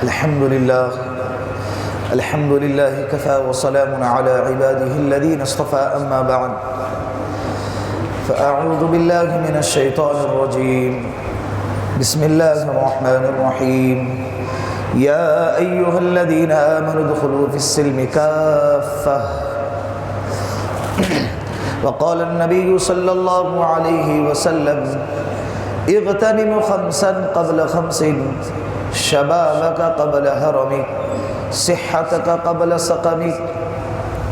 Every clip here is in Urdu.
الحمد لله كفى وسلام على عباده الذين اصطفى أما بعد فأعوذ بالله من الشيطان الرجيم بسم الله الرحمن الرحيم يا أيها الذين آمنوا ادخلوا في السلم كافة وقال النبي صلى الله عليه وسلم اغتنم خمسا قبل خمس شبابك قبل هرمك صحتك قبل سقمك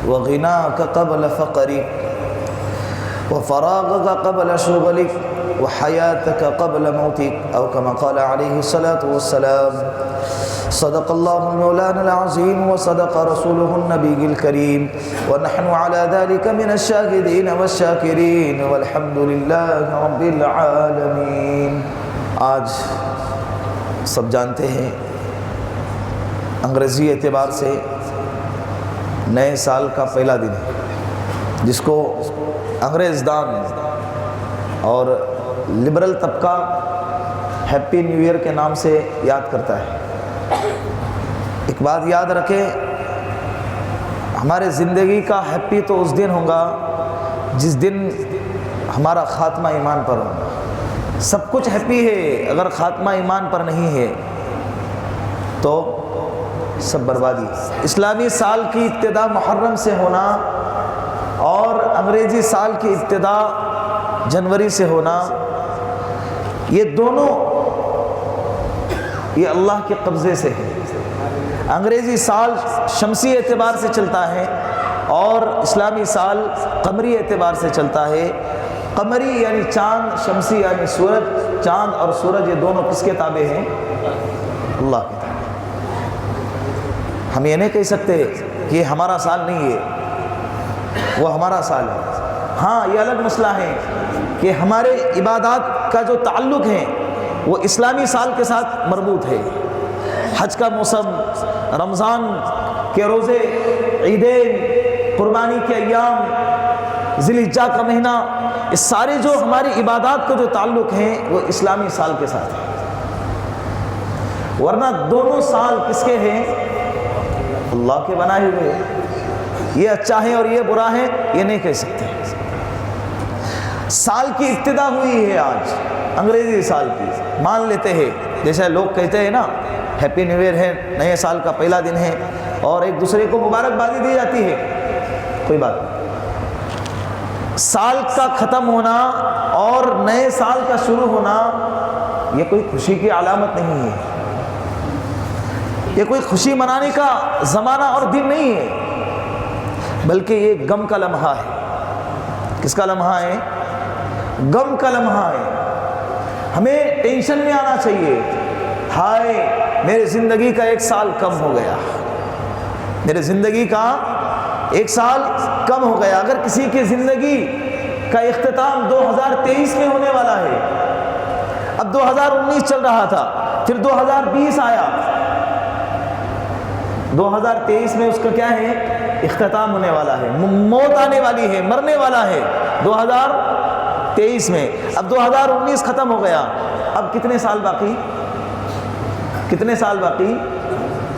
وغناك قبل فقرك وفراغك قبل شغلك وحياتك قبل موتك أو كما قال عليه الصلاة والسلام صدق الله مولانا العظيم وصدق رسوله النبي الكريم ونحن على ذلك من الشاهدين والشاكرين والحمد لله رب العالمين۔ آج سب جانتے ہیں انگریزی اعتبار سے نئے سال کا پہلا دن ہے، جس کو انگریز دان اور لبرل طبقہ ہیپی نیو ایئر کے نام سے یاد کرتا ہے۔ ایک بات یاد رکھیں، ہمارے زندگی کا ہیپی تو اس دن ہوگا جس دن ہمارا خاتمہ ایمان پر ہوگا۔ سب کچھ ہیپی ہے، اگر خاتمہ ایمان پر نہیں ہے تو سب بربادی۔ اسلامی سال کی ابتدا محرم سے ہونا اور انگریزی سال کی ابتدا جنوری سے ہونا، یہ دونوں یہ اللہ کے قبضے سے ہے۔ انگریزی سال شمسی اعتبار سے چلتا ہے اور اسلامی سال قمری اعتبار سے چلتا ہے۔ قمری یعنی چاند، شمسی یعنی سورج۔ چاند اور سورج یہ دونوں کس کے تابع ہیں؟ اللہ کے تابع۔ ہم یہ نہیں کہہ سکتے کہ یہ ہمارا سال نہیں ہے، وہ ہمارا سال ہے۔ ہاں، یہ الگ مسئلہ ہے کہ ہمارے عبادات کا جو تعلق ہے وہ اسلامی سال کے ساتھ مربوط ہے۔ حج کا موسم، رمضان کے روزے، عیدین، قربانی کے ایام، ذی الحجہ کا مہینہ، اس سارے جو ہماری عبادات کا جو تعلق ہیں وہ اسلامی سال کے ساتھ ہے۔ ورنہ دونوں سال کس کے ہیں؟ اللہ کے بنائے ہوئے۔ یہ اچھا ہے اور یہ برا ہے یہ نہیں کہہ سکتے۔ سال کی ابتدا ہوئی ہے آج، انگریزی سال کی مان لیتے ہیں، جیسے لوگ کہتے ہیں نا ہیپی نیو ایئر ہے، نئے سال کا پہلا دن ہے اور ایک دوسرے کو مبارکبادی دی جاتی ہے، کوئی بات نہیں۔ سال کا ختم ہونا اور نئے سال کا شروع ہونا یہ کوئی خوشی کی علامت نہیں ہے، یہ کوئی خوشی منانے کا زمانہ اور دن نہیں ہے، بلکہ یہ غم کا لمحہ ہے۔ کس کا لمحہ ہے؟ غم کا لمحہ ہے۔ ہمیں ٹینشن میں آنا چاہیے، ہائے میرے زندگی کا ایک سال کم ہو گیا، میرے زندگی کا ایک سال کم ہو گیا۔ اگر کسی کی زندگی کا اختتام 2023 میں ہونے والا ہے، اب 2019 چل رہا تھا، پھر 2020 آیا، 2023 میں اس کا کیا ہے؟ اختتام ہونے والا ہے، موت آنے والی ہے، مرنے والا ہے 2023 میں۔ اب 2019 ختم ہو گیا، اب کتنے سال باقی؟ کتنے سال باقی؟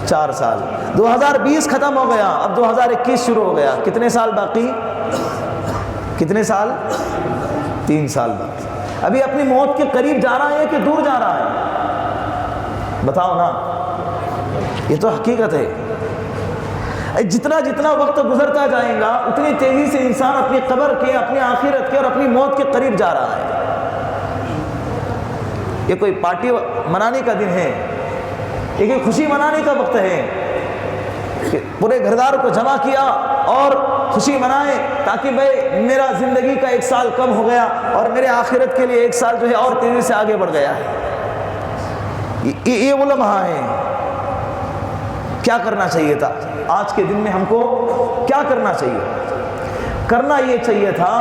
4 سال۔ 2020 ختم ہو گیا، اب 2021 شروع ہو گیا، کتنے سال باقی؟ کتنے سال؟ 3 سال باقی۔ ابھی اپنی موت کے قریب جا رہا ہے کہ دور جا رہا ہے؟ بتاؤ نا، یہ تو حقیقت ہے۔ جتنا جتنا وقت گزرتا جائے گا اتنی تیزی سے انسان اپنی قبر کے، اپنی آخرت کے اور اپنی موت کے قریب جا رہا ہے۔ یہ کوئی پارٹی منانے کا دن ہے، یہ کوئی خوشی منانے کا وقت ہے کہ پورے گھردار کو جمع کیا اور خوشی منائے تاکہ بھائی میرا زندگی کا ایک سال کم ہو گیا اور میرے آخرت کے لیے ایک سال جو ہے اور تیزی سے آگے بڑھ گیا ہے۔ یہ وہ لمحہ ہے۔ کیا کرنا چاہیے تھا آج کے دن میں؟ ہم کو کیا کرنا چاہیے؟ کرنا یہ چاہیے تھا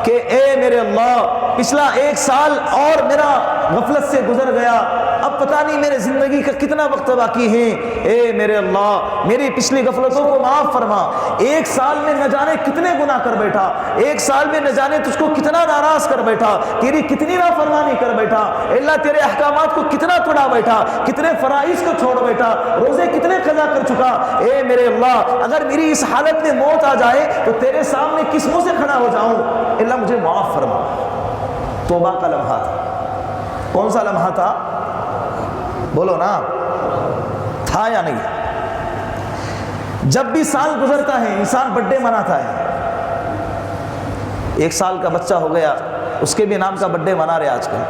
کہ اے میرے اللہ، پچھلا ایک سال اور میرا غفلت سے گزر گیا، اب تو پتہ نہیں میرے زندگی کا کتنا وقت باقی ہے، اے میرے اللہ میری پچھلی غفلتوں کو معاف فرما۔ ایک سال میں نہ جانے کتنے گناہ کر بیٹھا، ایک سال میں نہ جانے تجھ کو کتنا ناراض کر بیٹھا، تیری کتنی نافرمانی کر بیٹھا، اے اللہ تیرے احکامات کو کتنا توڑا بیٹھا، کتنے فرائض کو چھوڑ بیٹھا، روزے کتنے قضا کر چکا۔ اے میرے اللہ اگر میری اس حالت میں موت آ جائے تو تیرے سامنے کس منہ سے کھڑا ہو جاؤں، اے اللہ مجھے معاف فرما۔ توبہ کا لمحہ تھا، کون سا لمحہ تھا؟ بولو نا، تھا یا نہیں؟ جب بھی سال گزرتا ہے انسان برتھ ڈے مناتا ہے، 1 سال کا بچہ ہو گیا اس کے بھی نام کا برتھ ڈے منا رہے آج کل،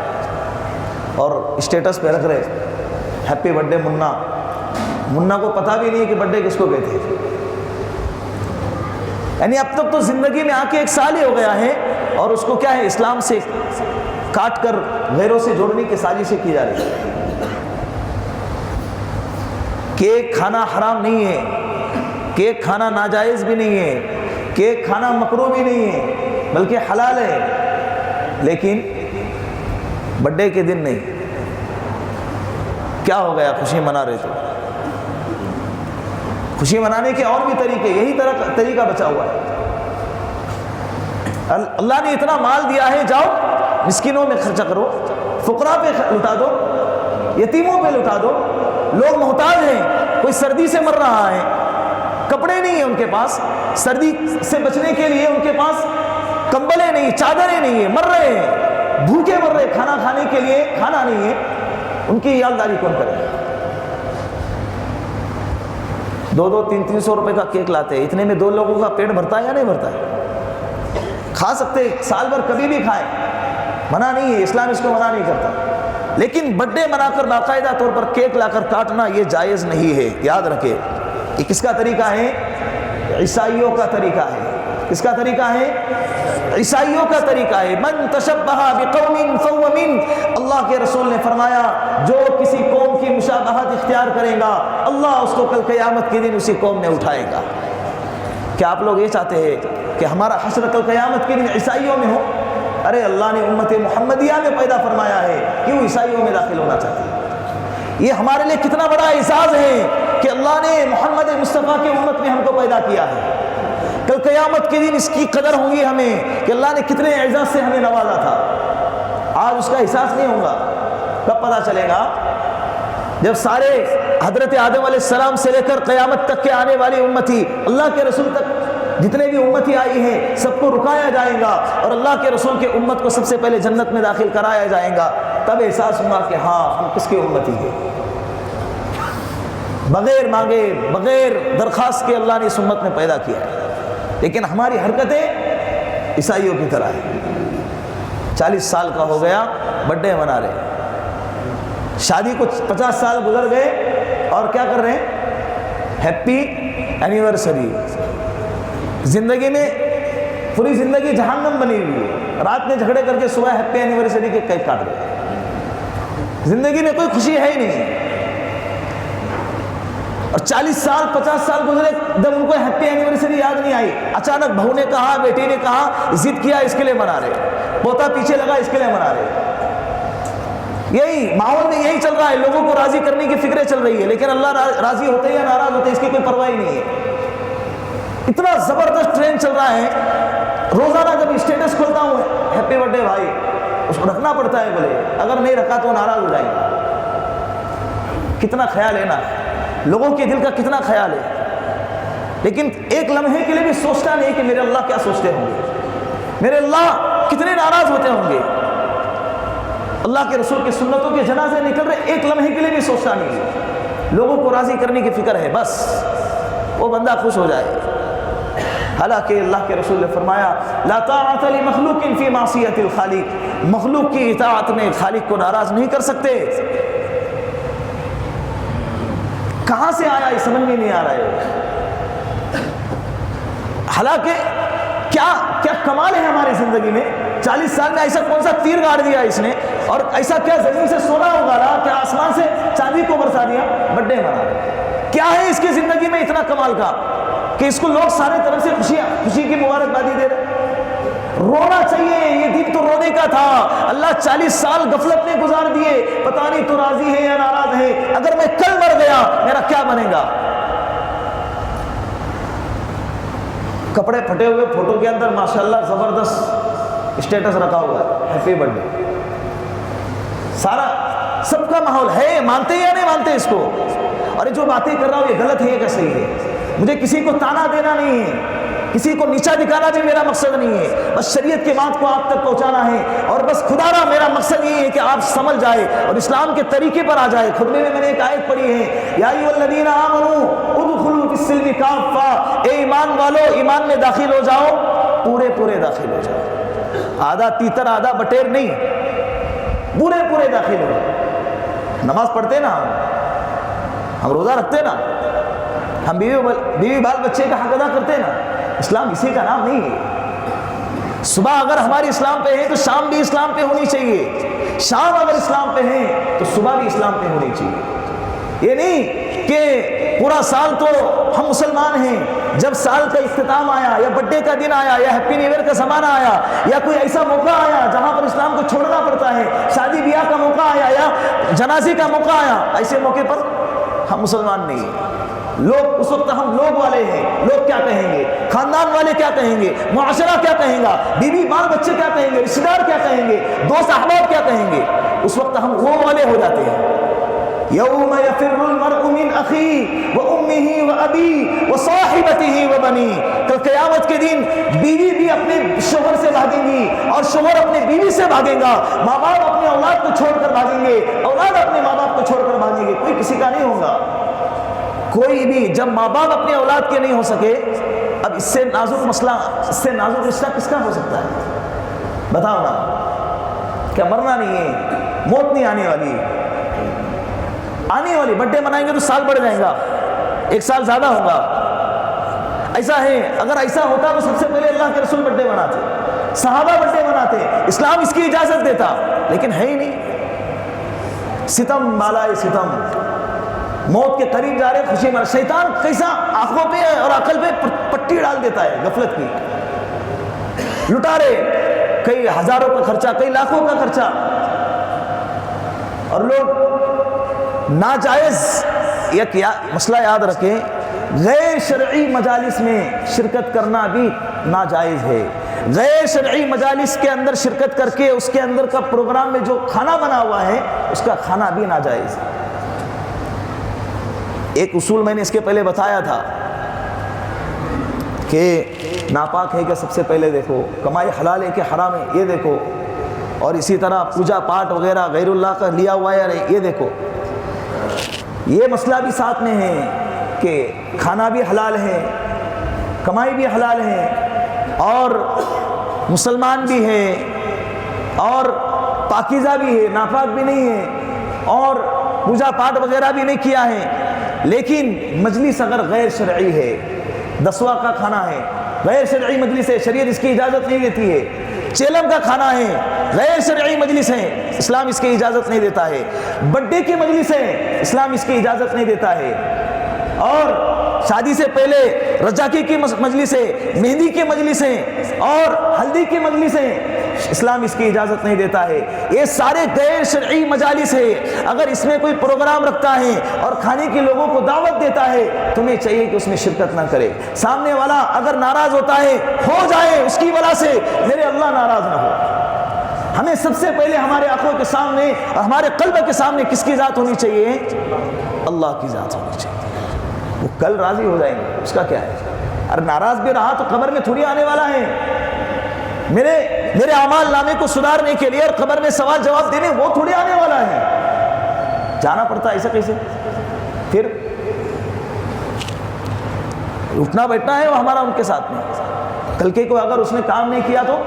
اور اسٹیٹس پہ رکھ رہے ہیپی برتھ ڈے منا۔ منا کو پتہ بھی نہیں ہے کہ برتھ ڈے کس کو کہتے ہیں، یعنی اب تک تو زندگی میں آ کے 1 سال ہی ہو گیا ہے اور اس کو کیا ہے، اسلام سے کاٹ کر غیروں سے جوڑنے کی سازشیں کی جا رہی ہے۔ کیک کھانا حرام نہیں ہے، کیک کھانا ناجائز بھی نہیں ہے، کیک کھانا مکروہ بھی نہیں ہے بلکہ حلال ہے، لیکن برتھ ڈے کے دن نہیں۔ کیا ہو گیا، خوشی منا رہے تو خوشی منانے کے اور بھی طریقے، یہی طریقہ بچا ہوا ہے۔ اللہ نے اتنا مال دیا ہے، جاؤ مسکینوں میں خرچہ کرو، فقراء پہ لٹا دو، یتیموں پہ لٹا دو۔ لوگ محتاج ہیں، کوئی سردی سے مر رہا ہے، کپڑے نہیں ہیں ان کے پاس، سردی سے بچنے کے لیے ان کے پاس کمبلیں نہیں، چادریں نہیں ہیں، مر رہے ہیں، بھوکے مر رہے، کھانا کھانے کے لیے کھانا نہیں ہے، ان کی یادداری کون کرے؟ 200 300 روپے کا کیک لاتے ہیں، اتنے میں 2 لوگوں کا پیٹ بھرتا ہے یا نہیں بھرتا ہے؟ کھا سکتے، سال بھر کبھی بھی کھائیں، منع نہیں ہے، اسلام اس کو منع نہیں کرتا، لیکن برتھ ڈے منا کر باقاعدہ طور پر کیک لا کر کاٹنا یہ جائز نہیں ہے۔ یاد رکھے یہ کس کا طریقہ ہے؟ عیسائیوں کا طریقہ ہے۔ کس کا طریقہ ہے؟ عیسائیوں کا طریقہ ہے۔ من تشبہ بقوم فہو منہ، اللہ کے رسول نے فرمایا جو کسی قوم کی مشابہت اختیار کرے گا اللہ اس کو کل قیامت کے دن اسی قوم میں اٹھائے گا۔ کیا آپ لوگ یہ چاہتے ہیں کہ ہمارا حشر کل قیامت کے دن عیسائیوں میں ہو؟ ارے اللہ نے امت محمدیہ میں پیدا فرمایا ہے، کیوں عیسائیوں میں داخل ہونا چاہتے ہیں؟ یہ ہمارے لیے کتنا بڑا اعزاز ہے کہ اللہ نے محمد مصطفیٰ کی امت میں ہم کو پیدا کیا ہے۔ کل قیامت کے دن اس کی قدر ہوگی ہمیں کہ اللہ نے کتنے اعزاز سے ہمیں نوازا تھا۔ آج اس کا احساس نہیں ہوگا، کب پتہ چلے گا؟ جب سارے حضرت آدم علیہ السلام سے لے کر قیامت تک کے آنے والی امتی، اللہ کے رسول تک جتنے بھی امتی آئی ہیں سب کو رکایا جائے گا اور اللہ کے رسول کے امت کو سب سے پہلے جنت میں داخل کرایا جائے گا، تب احساس ہوگا کہ ہاں ہم کس کے امتی ہیں۔ بغیر مانگے، بغیر درخواست کے اللہ نے اس امت میں پیدا کیا ہے، لیکن ہماری حرکتیں عیسائیوں کی طرح ہیں۔ 40 سال کا ہو گیا، برتھ ڈے منا رہے ہیں، شادی کو 50 سال گزر گئے اور کیا کر رہے ہیں؟ Happy anniversary. زندگی میں پوری زندگی جہنم بنی ہوئی ہے، رات میں جھگڑے کر کے صبح ہیپی اینیورسری کے کیک کاٹ رہے، زندگی میں کوئی خوشی ہے ہی نہیں۔ اور 40 سال 50 سال گزرے، جب ان کو ہیپی اینیورسری یاد نہیں آئی، اچانک بہو نے کہا، بیٹی نے کہا، ضد کیا، اس کے لیے منا رہے، پوتا پیچھے لگا، اس کے لیے منا رہے۔ یہی ماحول میں یہی چل رہا ہے، لوگوں کو راضی کرنے کی فکریں چل رہی ہے، لیکن اللہ راضی ہوتے یا ناراض ہوتے اس کی کوئی پرواہ ہی نہیں ہے۔ اتنا زبردست ٹرینڈ چل رہا ہے، روزانہ جب اسٹیٹس کھولتا ہوں ہیپی برتھ ڈے بھائی، اس کو رکھنا پڑتا ہے، بولے اگر نہیں رکھا تو ناراض ہو جائیں گے۔ کتنا خیال ہے نا، لوگوں کے دل کا کتنا خیال ہے، لیکن ایک لمحے کے لیے بھی سوچتا نہیں کہ میرے اللہ کیا سوچتے ہوں گے، میرے اللہ کتنے ناراض ہوتے ہوں گے۔ اللہ کے رسول کی سنتوں کے جنازے نکل رہے، ایک لمحے کے لیے بھی سوچتا نہیں ہے، لوگوں کو راضی کرنے کی فکر ہے، بس وہ بندہ خوش ہو جائے۔ حالانکہ اللہ کے رسول نے فرمایا لا طاعت لمخلوق فی معصیت الخالق، مخلوق کی اطاعت میں خالق کو ناراض نہیں کر سکتے۔ کہاں سے آیا یہ سمجھ میں نہیں آ رہا ہے۔ حالانکہ کیا کمال ہے ہماری زندگی میں، 40 سال میں ایسا کون سا تیر گاڑ دیا اس نے، اور ایسا کیا زمین سے سونا اگالا، کیا آسمان سے چاندی کو برسا دیا، برتھ ڈے منا۔ کیا ہے اس کی زندگی میں اتنا کمال کا کہ اس کو لوگ سارے طرف سے خوشی کی مبارکبادی دے رہے؟ رونا چاہیے، یہ دن تو رونے کا تھا، اللہ 40 سال غفلت میں گزار دیے، پتہ نہیں تو راضی ہے یا ناراض ہے، اگر میں کل مر گیا میرا کیا بنے گا؟ کپڑے پھٹے ہوئے فوٹو کے اندر ماشاءاللہ زبردست اسٹیٹس رکھا ہوا ہے، ہیپی برتھ ڈے، سارا سب کا ماحول ہے، مانتے یا نہیں مانتے اس کو؟ اور جو باتیں کر رہا ہوں یہ غلط ہے یا صحیح ہے؟ مجھے کسی کو تانا دینا نہیں ہے، کسی کو نیچا دکھانا بھی میرا مقصد نہیں ہے، بس شریعت کی بات کو آپ تک پہنچانا ہے، اور بس خدا را میرا مقصد یہ ہے کہ آپ سمجھ جائے اور اسلام کے طریقے پر آ جائے۔ خطبے میں نے ایک آیت پڑھی ہے، یا ایھا الذین آمنوا ادخلوا فی السلم کافہ، اے ایمان والو ایمان میں داخل ہو جاؤ، پورے پورے داخل ہو جاؤ، آدھا تیتر آدھا بٹیر نہیں، پورے پورے داخل ہو جاؤ۔ نماز پڑھتے نا، ہم روزہ رکھتے نا، ہم بیوی بال بچے کا حق ادا کرتے نا، اسلام اسی کا نام نہیں ہے۔ صبح اگر ہماری اسلام پہ ہے تو شام بھی اسلام پہ ہونی چاہیے، شام اگر اسلام پہ ہے تو صبح بھی اسلام پہ ہونی چاہیے۔ یہ نہیں کہ پورا سال تو ہم مسلمان ہیں، جب سال کا اختتام آیا یا برتھ ڈے کا دن آیا یا ہیپی نیو ایئر کا زمانہ آیا یا کوئی ایسا موقع آیا جہاں پر اسلام کو چھوڑنا پڑتا ہے، شادی بیاہ کا موقع آیا یا جنازے کا موقع آیا، ایسے موقع پر ہم مسلمان نہیں ہیں۔ لوگ اس وقت ہم لوگ والے ہیں، لوگ کیا کہیں گے، خاندان والے کیا کہیں گے، معاشرہ کیا کہیں گا، بیوی بال بچے کیا کہیں گے، رشتہ دار کیا کہیں گے، دوست احباب کیا کہیں گے، اس وقت ہم وہ والے ہو جاتے ہیں۔ یوم یفر المرء من اخیہ وامہ وابیہ وصاحبتہ وبنیہ، کل قیامت کے دن بیوی بھی اپنے شوہر سے بھاگیں گی اور شوہر اپنے بیوی سے بھاگے گا، ماں باپ اپنے اولاد کو چھوڑ کر بھاگیں گے، اولاد اپنے ماں باپ کو چھوڑ کر بھاگیں گے، کوئی کسی کا نہیں ہوگا۔ کوئی بھی جب ماں باپ اپنے اولاد کے نہیں ہو سکے، اب اس سے نازک مسئلہ، اس سے نازک رشتہ کس کا ہو سکتا ہے؟ بتاؤ نا، کیا مرنا نہیں ہے؟ موت نہیں آنے والی، آنے والی، برتھ ڈے منائیں گے تو سال بڑھ جائے گا، 1 سال زیادہ ہوگا، ایسا ہے۔ اگر ایسا ہوتا تو سب سے پہلے اللہ کے رسول برتھ ڈے مناتے، صحابہ برتھ ڈے مناتے، اسلام اس کی اجازت دیتا، لیکن ہے ہی نہیں۔ ستم بالائے ستم، موت کے قریب جا رہے خوشی منا، شیطان کیسا آنکھوں پہ اور عقل پہ پٹی ڈال دیتا ہے غفلت کی، لٹا رہے کئی ہزاروں کا خرچہ، کئی لاکھوں کا خرچہ، اور لوگ ناجائز۔ ایک مسئلہ یاد رکھیں، غیر شرعی مجالس میں شرکت کرنا بھی ناجائز ہے۔ غیر شرعی مجالس کے اندر شرکت کر کے اس کے اندر کا پروگرام میں جو کھانا بنا ہوا ہے اس کا کھانا بھی ناجائز ہے۔ ایک اصول میں نے اس کے پہلے بتایا تھا کہ ناپاک ہے کہ سب سے پہلے دیکھو، کمائی حلال ہے کہ حرام ہے یہ دیکھو، اور اسی طرح پوجا پاٹ وغیرہ غیر اللہ کا لیا ہوا ہے یہ دیکھو۔ یہ مسئلہ بھی ساتھ میں ہے کہ کھانا بھی حلال ہے، کمائی بھی حلال ہے، اور مسلمان بھی ہے، اور پاکیزہ بھی ہے، ناپاک بھی نہیں ہے، اور پوجا پاٹ وغیرہ بھی نہیں کیا ہے، لیکن مجلس اگر غیر شرعی ہے، دسواں کا کھانا ہے، غیر شرعی مجلس ہے، شریعت اس کی اجازت نہیں دیتی ہے، چیلم کا کھانا ہے، غیر شرعی مجلس ہے، اسلام اس کی اجازت نہیں دیتا ہے، برتھ ڈے کی مجلس ہے، اسلام اس کی اجازت نہیں دیتا ہے، اور شادی سے پہلے رجاکی کی مجلس ہے، مہندی کی مجلس ہے، اور ہلدی کی مجلس ہے، اسلام اس کی اجازت نہیں دیتا ہے۔ یہ سارے غیر شرعی مجالس ہے، اگر اس میں کوئی پروگرام رکھتا ہے اور کھانے کے لوگوں کو دعوت دیتا ہے، تمہیں چاہیے کہ اس میں شرکت نہ کرے۔ سامنے والا اگر ناراض ہوتا ہے، ہو جائے اس کی وجہ سے، میرے اللہ ناراض نہ ہو۔ ہمیں سب سے پہلے ہمارے آنکھوں کے سامنے اور ہمارے قلب کے سامنے کس کی ذات ہونی چاہیے؟ اللہ کی ذات ہونی چاہیے۔ وہ کل راضی ہو جائیں گے، اس کا کیا ہے؟ اور ناراض بھی رہا تو قبر میں تھوڑی آنے والا ہے۔ میرے اعمال نامے کو سدھارنے کے لیے اور قبر میں سوال جواب دینے وہ تھوڑی آنے والا ہے، جانا پڑتا ہے ایسا کیسے؟ پھر اٹھنا بیٹھنا ہے وہ ہمارا ان کے ساتھ میں۔ کل کے کو اگر اس نے کام نہیں کیا تو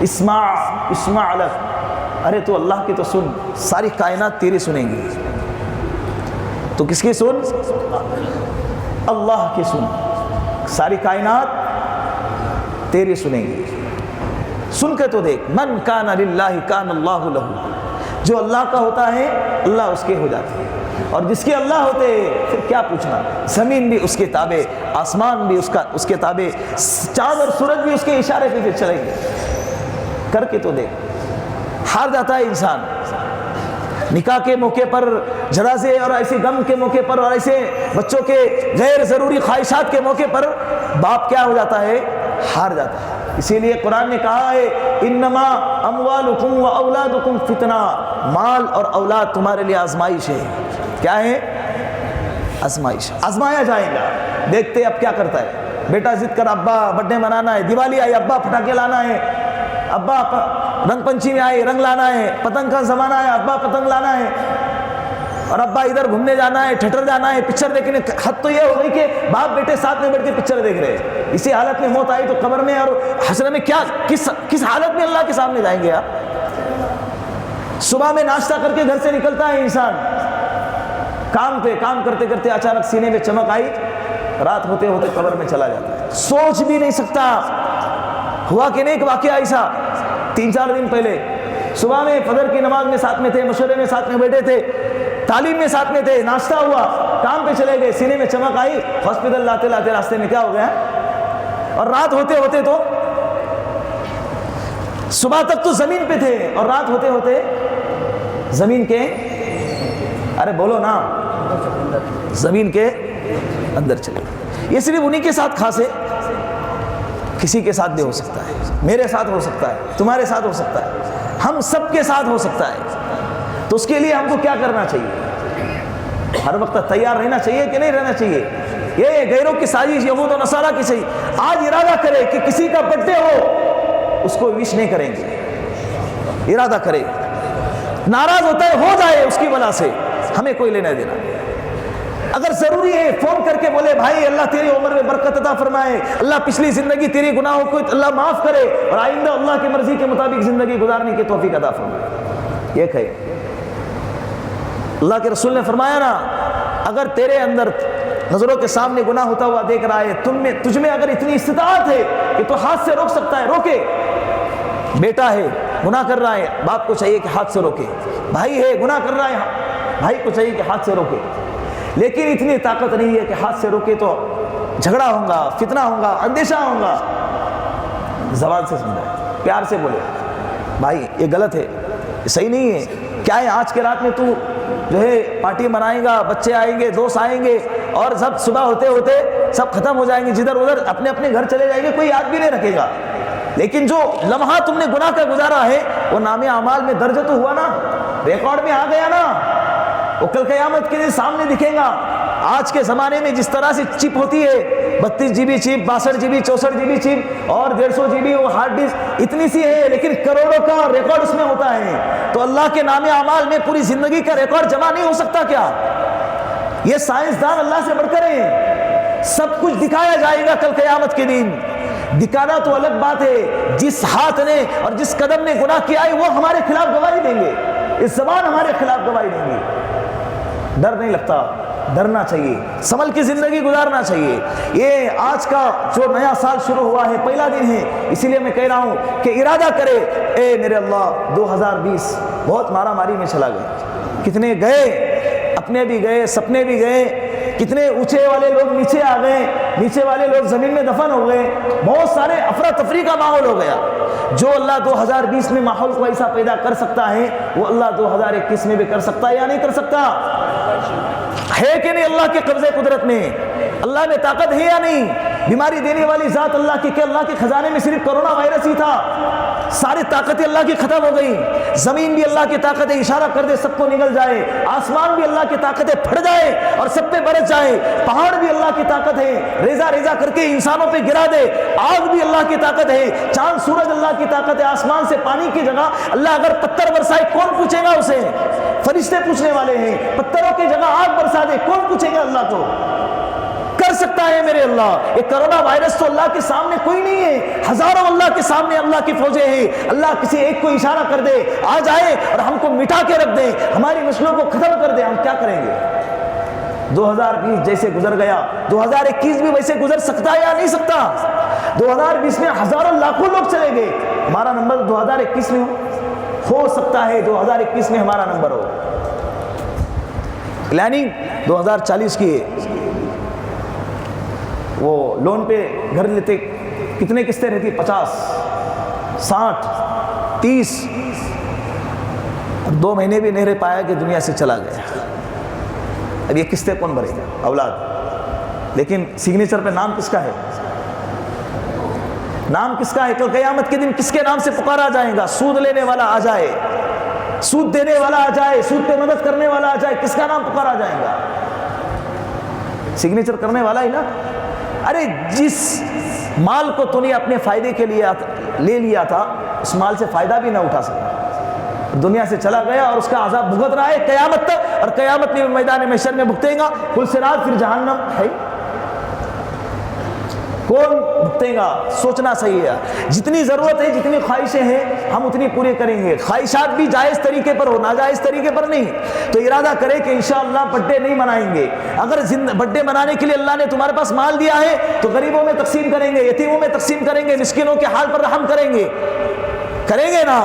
اسمع الگ، ارے تو اللہ کی تو سن، ساری کائنات تیری سنیں گی، تو کس کی سن؟ اللہ کی سن، ساری کائنات تیری سنیں گی۔ سن کے تو دیکھ، من کان للہ کان اللہ لہ، جو اللہ کا ہوتا ہے اللہ اس کے ہو جاتے ہیں، اور جس کے اللہ ہوتے ہیں پھر کیا پوچھنا، زمین بھی اس کے تابع، آسمان بھی اس کے تابع، چاند اور سورج بھی اس کے اشارے پہ پھر چلیں گے۔ کر کے تو دیکھ، ہار جاتا ہے انسان نکاح کے موقع پر، جنازے اور ایسے غم کے موقع پر، اور ایسے بچوں کے غیر ضروری خواہشات کے موقع پر باپ کیا ہو جاتا ہے، ہار جاتا ہے۔ اسی لیے قرآن نے کہا ہے انما اموالکم و اولادکم فتنہ، مال اور اولاد تمہارے لیے آزمائش ہے۔ کیا ہے؟ آزمائش، آزمایا جائے گا۔ دیکھتے اب کیا کرتا ہے، بیٹا ضد کر ابا برتھ ڈے منانا ہے، دیوالی آئی ابا پٹاخے لانا ہے، ابا رنگ پنچمی آئی رنگ لانا ہے، پتنگ کا زمانہ ہے ابا پتنگ لانا ہے، اور ابا ادھر گھومنے جانا ہے، تھیٹر جانا ہے، پکچر دیکھنے۔ حد تو یہ ہو گئی کہ باپ بیٹے ساتھ میں بیٹھ کے پکچر دیکھ رہے ہیں۔ اسی حالت میں موت آئی تو قبر میں اور حشر میں کیا کس حالت میں اللہ کے سامنے جائیں گے آپ؟ صبح میں ناشتہ کر کے گھر سے نکلتا ہے انسان کام پہ، کام کرتے کرتے اچانک سینے میں چمک آئی، رات ہوتے ہوتے قبر میں چلا جاتا ہے، سوچ بھی نہیں سکتا۔ ہوا کہ نہیں ایک واقعہ ایسا 3-4 دن پہلے، صبح میں فجر کی نماز میں ساتھ میں تھے، مشورے میں ساتھ میں بیٹھے تھے، تعلیم میں ساتھ میں تھے، ناشتہ ہوا، کام پہ چلے گئے، سینے میں چمک آئی، ہاسپٹل لاتے لاتے راستے میں کیا ہو گیا، اور رات ہوتے ہوتے تو صبح تک تو زمین پہ تھے اور رات ہوتے ہوتے زمین کے، ارے بولو نا، زمین کے اندر چلے گئے۔ یہ صرف انہی کے ساتھ خاص ہے، کسی کے ساتھ بھی ہو سکتا ہے، میرے ساتھ ہو سکتا ہے، تمہارے ساتھ ہو سکتا ہے، ہم سب کے ساتھ ہو سکتا ہے۔ تو اس کے لیے ہم کو کیا کرنا چاہیے؟ ہر وقت تیار رہنا چاہیے کہ نہیں رہنا چاہیے؟ یہ غیروں کی سازش، یہود و نصارہ کی صحیح، آج ارادہ کرے کہ کسی کا برتھ ڈے ہو اس کو وش نہیں کریں گے، ارادہ کرے، ناراض ہوتا ہے ہو جائے اس کی وجہ سے، ہمیں کوئی لینا دینا۔ اگر ضروری ہے فون کر کے بولے بھائی اللہ تیری عمر میں برکت عطا فرمائے، اللہ پچھلی زندگی تیری گناہوں کو اللہ معاف کرے اور آئندہ اللہ کی مرضی کے مطابق زندگی گزارنے کی توفیق عطا فرمائے، یہ کہے۔ اللہ کے رسول نے فرمایا نا، اگر تیرے اندر نظروں کے سامنے گناہ ہوتا ہوا دیکھ رہا ہے، تجھ میں اگر اتنی استطاعت ہے کہ تو ہاتھ سے روک سکتا ہے، روکے۔ بیٹا ہے گناہ کر رہا ہے، باپ کو چاہیے کہ ہاتھ سے روکے، بھائی ہے گناہ کر رہا ہے، بھائی کو چاہیے کہ ہاتھ سے روکے، لیکن اتنی طاقت نہیں ہے کہ ہاتھ سے روکے تو جھگڑا ہوگا، فتنہ ہوگا، اندیشہ ہوگا۔ زبان سے سمجھائے، پیار سے بولے بھائی یہ غلط ہے، یہ صحیح نہیں ہے، کیا ہے آج کے رات میں تو جو ہے پارٹی منائے گا، بچے آئیں گے، دوست آئیں گے، اور سب صبح ہوتے ہوتے سب ختم ہو جائیں گے، جدھر ادھر اپنے اپنے گھر چلے جائیں گے، کوئی یاد بھی نہیں رکھے گا۔ لیکن جو لمحہ تم نے گناہ کا گزارا ہے وہ نامے اعمال میں درج تو ہوا نا، ریکارڈ میں آ گیا نا، وہ کل قیامت کے دن سامنے دکھے گا۔ آج کے زمانے میں جس طرح سے چپ ہوتی ہے، 32 GB چپ، 62 GB 64 GB چپ اور 150 GB وہ ہارڈ ڈسک، اتنی سی ہے لیکن کروڑوں کا ریکارڈ اس میں ہوتا ہے۔ تو اللہ کے نام اعمال میں پوری زندگی کا ریکارڈ جمع نہیں ہو سکتا کیا؟ یہ سائنسدان اللہ سے بڑھ کر ہیں، سب کچھ دکھایا جائے گا کل قیامت کے دن۔ دکھانا تو الگ بات ہے، جس ہاتھ نے اور جس قدم نے گناہ کیا ہے وہ ہمارے خلاف گواہی دیں گے، اس زبان ہمارے خلاف گواہی دیں گے۔ ڈر نہیں لگتا، ڈرنا چاہیے، سنبھل کی زندگی گزارنا چاہیے۔ یہ آج کا جو نیا سال شروع ہوا ہے، پہلا دن ہے، اسی لیے میں کہہ رہا ہوں کہ ارادہ کرے، اے میرے اللہ 2020 بہت مارا ماری میں چلا گیا، کتنے گئے، اپنے بھی گئے، سپنے بھی گئے، کتنے اونچے والے لوگ نیچے آ گئے، نیچے والے لوگ زمین میں دفن ہو گئے، بہت سارے افراتفری کا ماحول ہو گیا۔ جو اللہ 2020 میں ماحول کو ایسا پیدا کر سکتا ہے وہ اللہ 2021 میں بھی کر سکتا ہے یا نہیں کر سکتا؟ ہے کہ نہیں اللہ کے قبضے قدرت میں؟ اللہ میں طاقت ہے یا نہیں؟ بیماری دینے والی ذات اللہ کی، کہ اللہ کے خزانے میں صرف کرونا وائرس ہی تھا، ساری طاقتیں اللہ کی ختم ہو گئی۔ زمین بھی اللہ کی طاقت ہے، اشارہ کر دے سب کو نگل جائے، آسمان بھی اللہ کی طاقت ہے پھٹ جائے اور سب پہ برس جائے، پہاڑ بھی اللہ کی طاقت ہے ریزہ ریزہ کر کے انسانوں پہ گرا دے، آگ بھی اللہ کی طاقت ہے، چاند سورج اللہ کی طاقت ہے، آسمان سے پانی کی جگہ اللہ اگر پتھر برسائے کون پوچھے گا اسے؟ فرشتے پوچھنے والے ہیں۔ پتھروں کی جگہ آگ برسا دے کون پوچھے گا اللہ کو؟ کر سکتا ہے میرے اللہ۔ یہ کرونا وائرس تو اللہ کے سامنے کوئی نہیں ہے، ہزاروں اللہ کے سامنے اللہ کی فوجیں ہیں، اللہ کسی ایک کو اشارہ کر دے آ جائے اور ہم کو مٹا کے رکھ دے، ہماری نسلوں کو ختم کر دے، ہم کیا کریں گے؟ 2020 جیسے گزر گیا 2021 بھی ویسے گزر سکتا ہے یا نہیں سکتا؟ 2020 میں ہزاروں لاکھوں لوگ چلے گئے، ہمارا نمبر 2021 میں ہو ہو سکتا ہے 2021 میں ہمارا نمبر ہو. پلاننگ 2040 کی ہے. وہ لون پہ گھر لیتے کتنے قسطیں رہتی؟ 50 60 30. اور 2 مہینے بھی نہیں رہ پایا کہ دنیا سے چلا گیا. اب یہ قسطیں کون بھرے گا؟ اولاد. لیکن سگنیچر پہ نام کس کا ہے؟ نام کس کا ہے؟ کل قیامت کے دن کس کے نام سے پکارا جائے گا؟ سود لینے والا آ جائے, سود دینے والا آ جائے, سود پہ مدد کرنے والا آ جائے, کس کا نام پکارا جائے گا؟ سگنیچر کرنے والا ہی نا. ارے جس مال کو تو نے اپنے فائدے کے لیے لے لیا تھا, اس مال سے فائدہ بھی نہ اٹھا سکا, دنیا سے چلا گیا اور اس کا عذاب بھگت رہا ہے قیامت تک, اور قیامت میں میدان محشر میں بھگتے گا. پل صراط پھر جہنم ہے. کون بھگتے گا؟ سوچنا صحیح ہے. جتنی ضرورت ہے, جتنی خواہشیں ہیں, ہم اتنی پوری کریں گے. خواہشات بھی جائز طریقے پر ہو, ناجائز طریقے پر نہیں. تو ارادہ کرے کہ انشاءاللہ برتھ ڈے نہیں منائیں گے. اگر برتھ ڈے منانے کے لیے اللہ نے تمہارے پاس مال دیا ہے تو غریبوں میں تقسیم کریں گے, یتیموں میں تقسیم کریں گے, مسکینوں کے حال پر رحم کریں گے نا.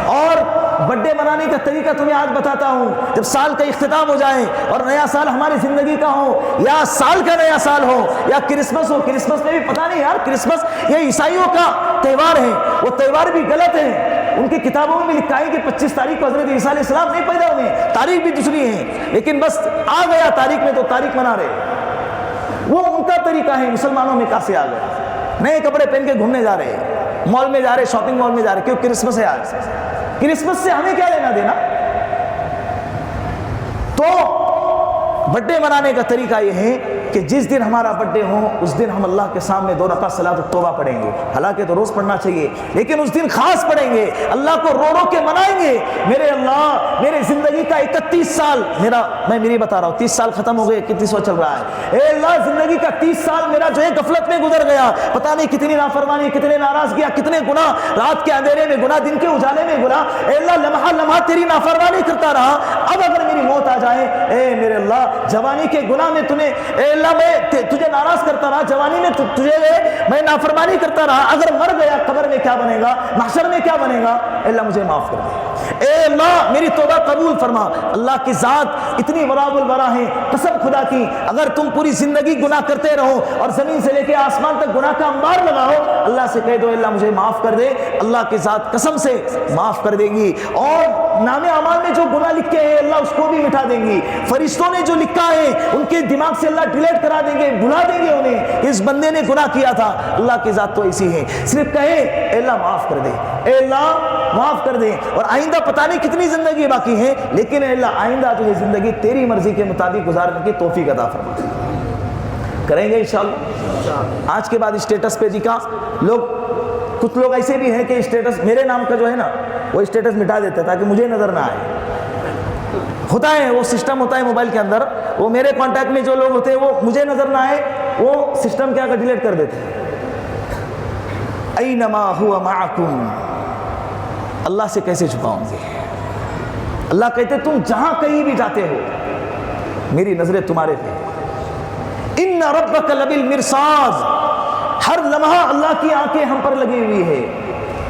اور برتھ ڈے منانے کا طریقہ تمہیں آج بتاتا ہوں. جب سال کا اختتام ہو جائے اور نیا سال ہماری زندگی کا ہو, یا سال کا نیا سال ہو, یا کرسمس ہو. کرسمس میں بھی پتہ نہیں یار, کرسمس یہ عیسائیوں کا تہوار ہے, وہ تہوار بھی غلط ہے. ان کی کتابوں میں بھی لکھا ہے کہ 25 تاریخ کو حضرت عیسیٰ علیہ السلام نہیں پیدا ہوئے, تاریخ بھی دوسری ہے, لیکن بس آ گیا تاریخ میں تو تاریخ منا رہے. وہ ان کا طریقہ ہے. مسلمانوں میں کہاں سے آ گیا؟ نئے کپڑے پہن کے گھومنے جا رہے, مال میں جا رہے, شاپنگ مال میں جا رہے, کیوں؟ کرسمس ہے آج. کرسمس سے ہمیں کیا لینا دینا؟ تو برتھ ڈے منانے کا طریقہ یہ ہے کہ جس دن ہمارا برتھ ڈے ہو اس دن ہم اللہ کے سامنے 2 رکعت صلاۃ التوبہ پڑھیں گے. حالانکہ تو روز پڑھنا چاہیے, لیکن اس دن خاص پڑھیں گے. اللہ کو رو رو کے منائیں گے. میرے اللہ, میرے زندگی کا 31 سال میں میری بتا رہا ہوں, 30 سال ختم ہو گئے, 31واں چل رہا ہے. اے اللہ, زندگی کا 30 سال میرا جو ہے غفلت میں گزر گیا. پتہ نہیں کتنی نافرمانی, کتنے ناراضگیاں, کتنے گناہ, رات کے اندھیرے میں گناہ, دن کے اجالے میں گناہ. اے اللہ, لمحہ لمحہ تیری نافرمانی کرتا رہا. اب اگر میری موت آ جائے, اے میرے اللہ, جوانی کے گناہ میں اے اللہ میں تجھے ناراض کرتا رہا, جوانی میں تجھے میں نافرمانی کرتا رہا, اگر مر گیا قبر میں کیا بنے گا, محشر میں کیا بنے گا؟ اے اللہ مجھے معاف کر دے. اے اللہ, میری توبہ قبول فرما. اللہ کی ذات اتنی وراء الورا ہے, قسم خدا کی, اگر تم پوری زندگی گناہ کرتے رہو اور زمین سے لے کے آسمان تک گناہ کا انبار لگاؤ, اللہ سے کہہ دو اللہ مجھے معاف کر دے, اللہ کی ذات قسم سے معاف کر دے گی. اور نام اعمال میں جو گناہ لکھے ہیں اللہ اس کو بھی مٹا دیں گی. فرشتوں نے جو لکھا ہے ان کے دماغ سے اللہ ڈیلیٹ کرا دیں گے, بھلا دیں گے انہیں اس بندے نے گناہ کیا تھا. اللہ کی ذات تو ایسی ہے, صرف کہے اے اللہ معاف کر دے, اے اللہ معاف کر دے. اور آئندہ پتہ نہیں کتنی زندگی باقی ہے, لیکن اے اللہ آئندہ جو ہے زندگی تیری مرضی کے مطابق گزارنے کی توفیق عطا فرما. کریں گے انشاءاللہ. آج کے بعد اسٹیٹس پہ دکھا کچھ لوگ ایسے بھی ہیں کہ اسٹیٹس میرے نام کا جو ہے نا وہ اسٹیٹس مٹا دیتے تاکہ مجھے نظر نہ آئے. ہوتا ہے وہ سسٹم ہوتا ہے موبائل کے اندر, وہ میرے کانٹیکٹ میں جو لوگ ہوتے ہیں وہ مجھے نظر نہ آئے, وہ سسٹم کیا کر ڈیلیٹ کر دیتے ہیں. اینما ہوا معکم, اللہ سے کیسے چھپاؤں گے؟ اللہ کہتے تم جہاں کہیں بھی جاتے ہو میری نظریں تمہارے پہ. ان ربک لبالمرصاد, ہر لمحہ اللہ کی آنکھیں ہم پر لگی ہوئی ہے.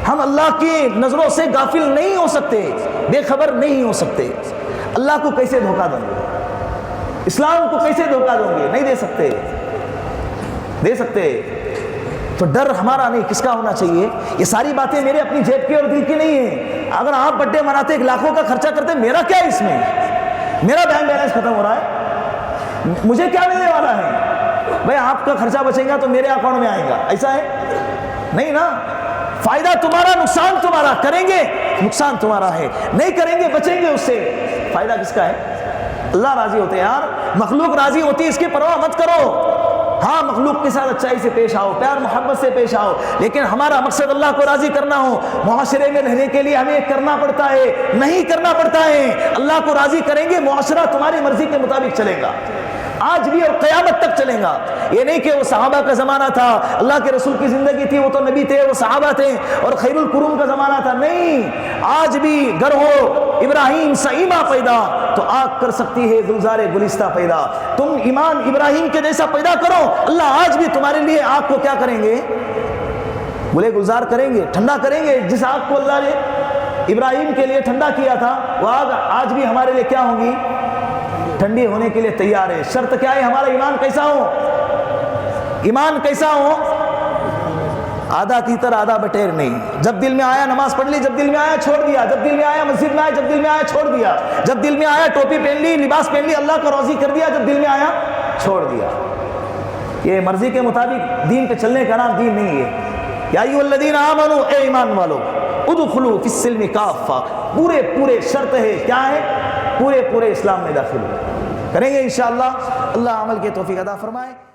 ہم اللہ کی نظروں سے غافل نہیں ہو سکتے, بے خبر نہیں ہو سکتے. اللہ کو کیسے دھوکہ دیں گے؟ اسلام کو کیسے دھوکہ دیں گے؟ نہیں دے سکتے. تو ڈر ہمارا نہیں, کس کا ہونا چاہیے؟ یہ ساری باتیں میرے اپنی جیب کی اور دل کی نہیں ہیں. اگر آپ برتھ ڈے مناتے 1 لاکھوں کا خرچہ کرتے, میرا کیا ہے اس میں؟ میرا بینک بیلنس ختم ہو رہا ہے, مجھے کیا ملنے والا ہے؟ بھائی آپ کا خرچہ بچے گا تو میرے اکاؤنٹ میں آئے گا, ایسا ہے نہیں نا. فائدہ تمہارا, نقصان تمہارا. کریں گے نقصان تمہارا ہے, نہیں کریں گے بچیں گے اس سے. فائدہ کس کا ہے؟ اللہ راضی ہوتے ہیں یار, مخلوق راضی ہوتی ہے, اس کی پرواہ مت کرو. ہاں مخلوق کے ساتھ اچھائی سے پیش آؤ, پیار محبت سے پیش آؤ, لیکن ہمارا مقصد اللہ کو راضی کرنا ہو. معاشرے میں رہنے کے لیے ہمیں کرنا پڑتا ہے, نہیں کرنا پڑتا ہے. اللہ کو راضی کریں گے, معاشرہ تمہاری مرضی کے مطابق چلے گا, آج بھی اور قیامت تک چلے گا. یہ نہیں کہ وہ صحابہ کا زمانہ تھا, اللہ کے رسول کی زندگی تھی, وہ تو نبی تھے, وہ صحابہ تھے, اور خیر القرون کا زمانہ تھا. نہیں, آج بھی گر ہو ابراہیم سیما پیدا تو آگ کر سکتی ہے گلزار گلستہ پیدا. تم ایمان ابراہیم کے جیسا پیدا کرو, اللہ آج بھی تمہارے لیے آگ کو کیا کریں گے؟ گلے گلزار کریں گے, ٹھنڈا کریں گے. جس آگ کو اللہ نے ابراہیم کے لیے ٹھنڈا کیا تھا، وہ آج بھی ہمارے لیے کیا ہوں گی؟ ٹھنڈی ہونے کے لیے تیار ہے۔ شرط کیا ہے؟ ہمارا ایمان کیسا ہو؟ ایمان کیسا ہو؟ آدھا تیتر آدھا بٹیر نہیں۔ جب دل میں آیا نماز پڑھ لی، جب دل میں آیا چھوڑ دیا، جب دل میں آیا مسجد میں آیا، جب دل میں آیا چھوڑ دیا، جب دل میں آیا ٹوپی پہن لی، لباس پہن لی، اللہ کا راضی کر دیا، جب دل میں آیا چھوڑ دیا۔ یہ مرضی کے مطابق دین پہ چلنے کا نام دین نہیں ہے۔ یا ایھا الذین آمنوا، اے ایمان والو، ادخلوا فی السلم کافہ، پورے شرط ہے، کیا ہے؟ پورے اسلام میں داخل ہو۔ کریں گے انشاءاللہ، اللہ عمل کے توفیق عطا فرمائے۔